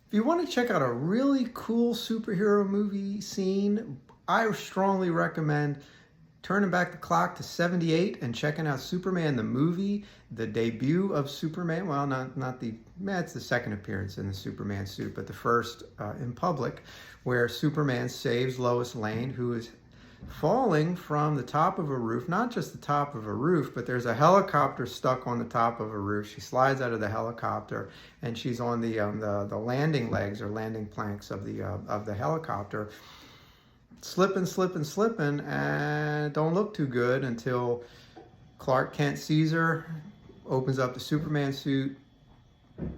If you want to check out a really cool superhero movie scene, I strongly recommend turning back the clock to '78 and checking out Superman the movie, the debut of Superman. Well, not the, it's the second appearance in the Superman suit, but the first in public, where Superman saves Lois Lane, who is falling from the top of a roof, not just the top of a roof, but there's a helicopter stuck on the top of a roof. She slides out of the helicopter and she's on the landing legs or landing planks of the helicopter, slipping, and don't look too good until Clark Kent sees her, opens up the Superman suit,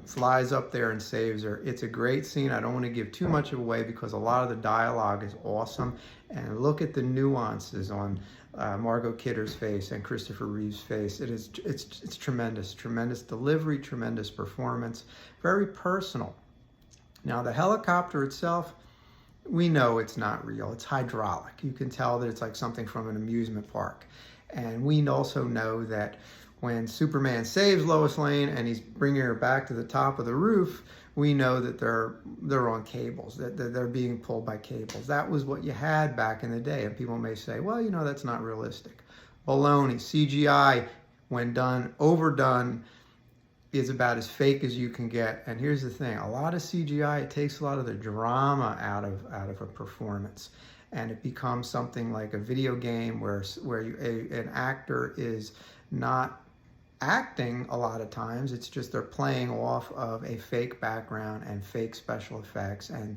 flies up there and saves her. It's a great scene. I don't want to give too much away because a lot of the dialogue is awesome. And look at the nuances on Margot Kidder's face and Christopher Reeve's face. It's tremendous delivery, tremendous performance, very personal. Now the helicopter itself, we know it's not real. It's hydraulic. You can tell that it's like something from an amusement park. And we also know that when Superman saves Lois Lane and he's bringing her back to the top of the roof, we know that they're on cables, that they're being pulled by cables. That was what you had back in the day. And people may say, well, that's not realistic. Baloney. CGI, when done, overdone, is about as fake as you can get. And here's the thing, a lot of CGI, it takes a lot of the drama out of a performance. And it becomes something like a video game where an actor is not acting a lot of times. It's just they're playing off of a fake background and fake special effects and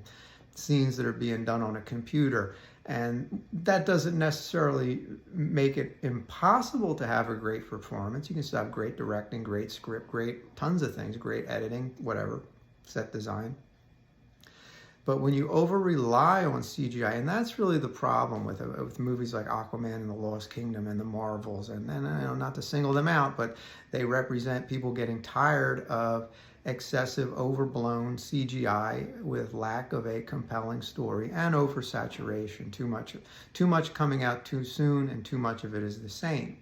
scenes that are being done on a computer. And that doesn't necessarily make it impossible to have a great performance. You can still have great directing, great script, great tons of things, great editing, whatever, set design. But when you over-rely on CGI, and that's really the problem with movies like Aquaman and the Lost Kingdom and the Marvels, and not to single them out, but they represent people getting tired of excessive, overblown CGI with lack of a compelling story and oversaturation. Too much coming out too soon, and too much of it is the same.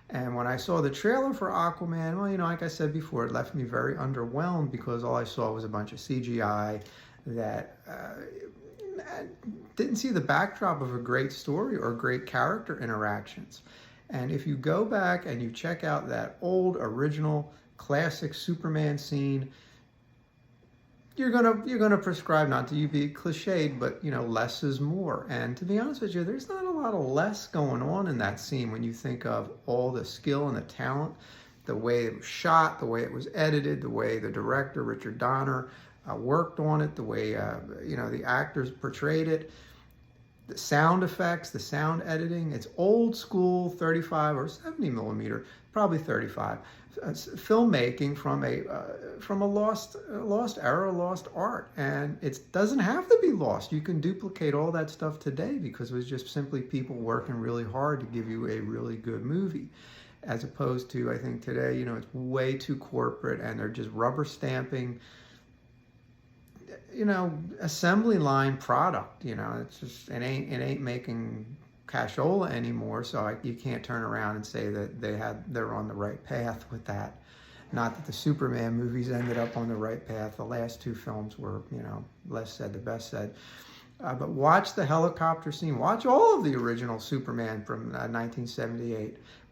And when I saw the trailer for Aquaman, well, like I said before, it left me very underwhelmed because all I saw was a bunch of CGI that didn't see the backdrop of a great story or great character interactions. And if you go back and you check out that old original classic Superman scene, you're gonna prescribe, not to be cliched, but less is more. And to be honest with you, there's not a lot of less going on in that scene when you think of all the skill and the talent, the way it was shot, the way it was edited, the way the director Richard Donner worked on it, the way the actors portrayed it, the sound effects, the sound editing. It's old school 35 or 70 millimeter, probably 35 filmmaking from a lost era, lost art. And it doesn't have to be lost. You can duplicate all that stuff today because it was just simply people working really hard to give you a really good movie. As opposed to, I think today, it's way too corporate and they're just rubber stamping assembly line product. It's just it ain't making cashola anymore. So you can't turn around and say that they're on the right path with that. Not that the Superman movies ended up on the right path. The last two films were, less said the best said. But watch the helicopter scene. Watch all of the original Superman from 1978.